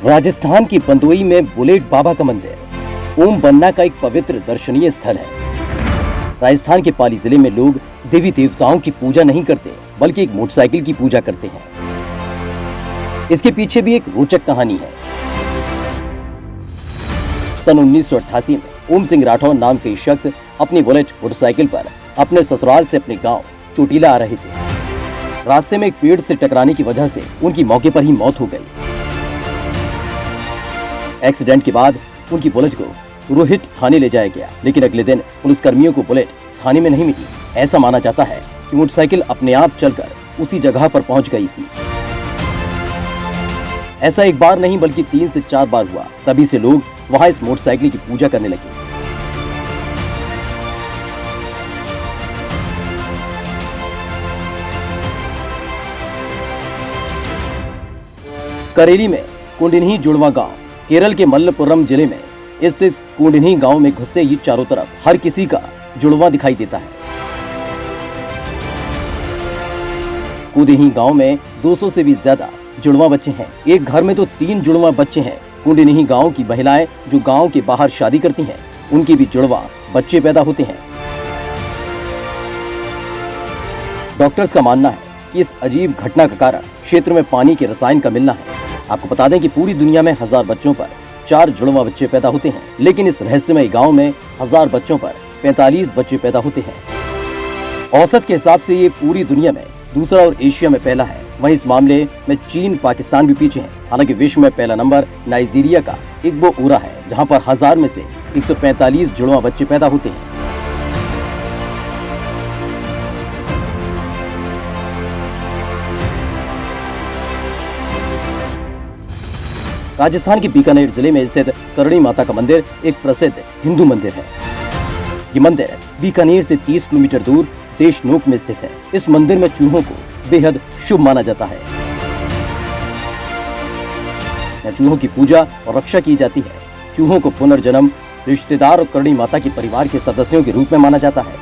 राजस्थान की पंदोई में बुलेट बाबा का मंदिर ओम बनना का एक पवित्र दर्शनीय स्थल है। राजस्थान के पाली जिले में लोग देवी देवताओं की पूजा नहीं करते बल्कि एक मोटरसाइकिल की पूजा करते हैं। इसके पीछे भी एक रोचक कहानी है। सन 1988 में ओम सिंह राठौर नाम के शख्स अपनी बुलेट मोटरसाइकिल पर अपने ससुराल से अपने गांव चोटीला आ रहे थे। रास्ते में एक पेड़ से टकराने की वजह से उनकी मौके पर ही मौत हो गई। एक्सीडेंट के बाद उनकी बुलेट को रोहिट थाने ले जाया गया, लेकिन अगले दिन पुलिसकर्मियों को बुलेट थाने में नहीं मिली। ऐसा माना जाता है कि मोटरसाइकिल अपने आप चलकर उसी जगह पर पहुंच गई थी। ऐसा एक बार नहीं बल्कि 3 से 4 बार हुआ। तभी से लोग वहां इस मोटरसाइकिल की पूजा करने लगे। करेली में कुंडनी जुड़वा गांव केरल के मल्लपुरम जिले में स्थित कुंडनी गांव में घुसते ही चारों तरफ हर किसी का जुड़वा दिखाई देता है। कुंडनी गांव में 200 से भी ज्यादा जुड़वा बच्चे हैं। एक घर में तो 3 जुड़वा बच्चे हैं। कुंडनी गांव की महिलाएं जो गांव के बाहर शादी करती हैं, उनके भी जुड़वा बच्चे पैदा होते हैं। डॉक्टर्स का मानना है कि इस अजीब घटना का कारण क्षेत्र में पानी के रसायन का मिलना है। आपको बता दें कि पूरी दुनिया में 1000 बच्चों पर 4 जुड़वा बच्चे पैदा होते हैं, लेकिन इस रहस्यमय गांव में 1000 बच्चों पर 45 बच्चे पैदा होते हैं। औसत के हिसाब से ये पूरी दुनिया में दूसरा और एशिया में पहला है। वहीं इस मामले में चीन, पाकिस्तान भी पीछे हैं। हालांकि विश्व में पहला नंबर नाइजीरिया का इग्बो उरा है, जहां पर 1000 में से 145 जुड़वा बच्चे पैदा होते हैं। राजस्थान के बीकानेर जिले में स्थित करणी माता का मंदिर एक प्रसिद्ध हिंदू मंदिर है। ये मंदिर बीकानेर से 30 किलोमीटर दूर देशनोक में स्थित है। इस मंदिर में चूहों को बेहद शुभ माना जाता है। यहाँ चूहों की पूजा और रक्षा की जाती है। चूहों को पुनर्जन्म, रिश्तेदार और करणी माता के परिवार के सदस्यों के रूप में माना जाता है।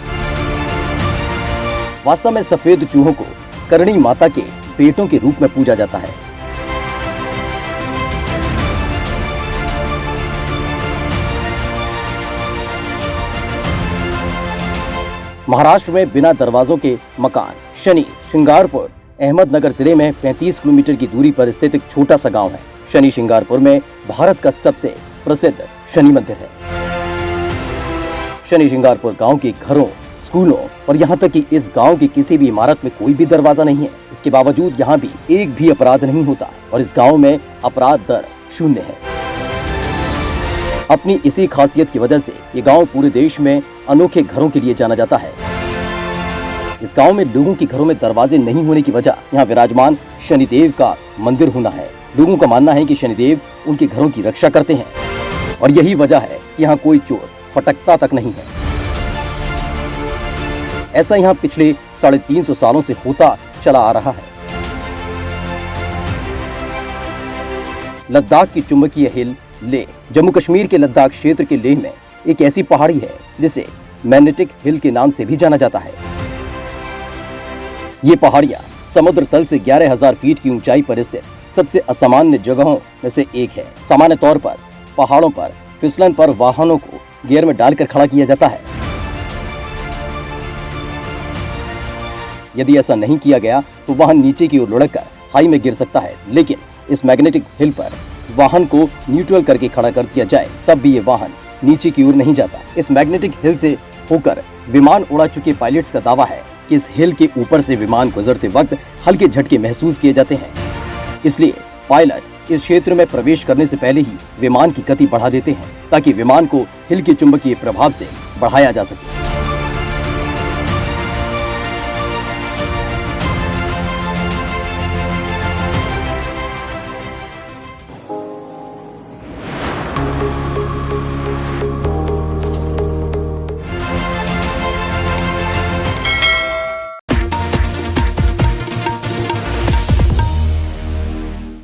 वास्तव में सफेद चूहों को करणी माता के बेटों के रूप में पूजा जाता है। महाराष्ट्र में बिना दरवाजों के मकान शनि शिंगारपुर अहमदनगर जिले में 35 किलोमीटर की दूरी पर स्थित एक छोटा सा गांव है। शनि शिंगारपुर में भारत का सबसे प्रसिद्ध शनि मंदिर है। शनि शिंगारपुर गांव के घरों, स्कूलों और यहां तक कि इस गांव की किसी भी इमारत में कोई भी दरवाजा नहीं है। इसके बावजूद यहां भी एक भी अपराध नहीं होता और इस गांव में अपराध दर 0 है। अपनी इसी खासियत की वजह से ये गांव पूरे देश में अनोखे घरों के लिए जाना जाता है। इस गांव में लोगों के घरों में दरवाजे नहीं होने की वजह यहाँ विराजमान शनिदेव का मंदिर होना है। लोगों का मानना है कि शनिदेव उनके घरों की रक्षा करते हैं और यही वजह है कि यहाँ कोई चोर फटकता तक नहीं है। ऐसा यहाँ पिछले 350 सालों से होता चला आ रहा है। लद्दाख की चुंबकीय हिल लेह जम्मू कश्मीर के लद्दाख क्षेत्र के लेह में एक ऐसी पहाड़ी है जिसे मैग्नेटिक हिल के नाम से भी जाना जाता है। ये पहाड़ियां समुद्र तल से 11,000 फीट की ऊंचाई पर स्थित सबसे असामान्य जगहों में से एक है। सामान्य तौर पर पहाड़ों पर फिसलन पर वाहनों को गियर में डालकर खड़ा किया जाता है। यदि ऐसा नहीं किया गया तो वाहन नीचे की ओर लुढ़क कर खाई में गिर सकता है, लेकिन इस मैग्नेटिक हिल पर वाहन को न्यूट्रल करके खड़ा कर दिया जाए तब भी ये वाहन नीचे की ओर नहीं जाता। इस मैग्नेटिक हिल से होकर विमान उड़ा चुके पायलट्स का दावा है कि इस हिल के ऊपर से विमान गुजरते वक्त हल्के झटके महसूस किए जाते हैं। इसलिए पायलट इस क्षेत्र में प्रवेश करने से पहले ही विमान की गति बढ़ा देते हैं ताकि विमान को हिल के चुंबकीय प्रभाव से बढ़ाया जा सके।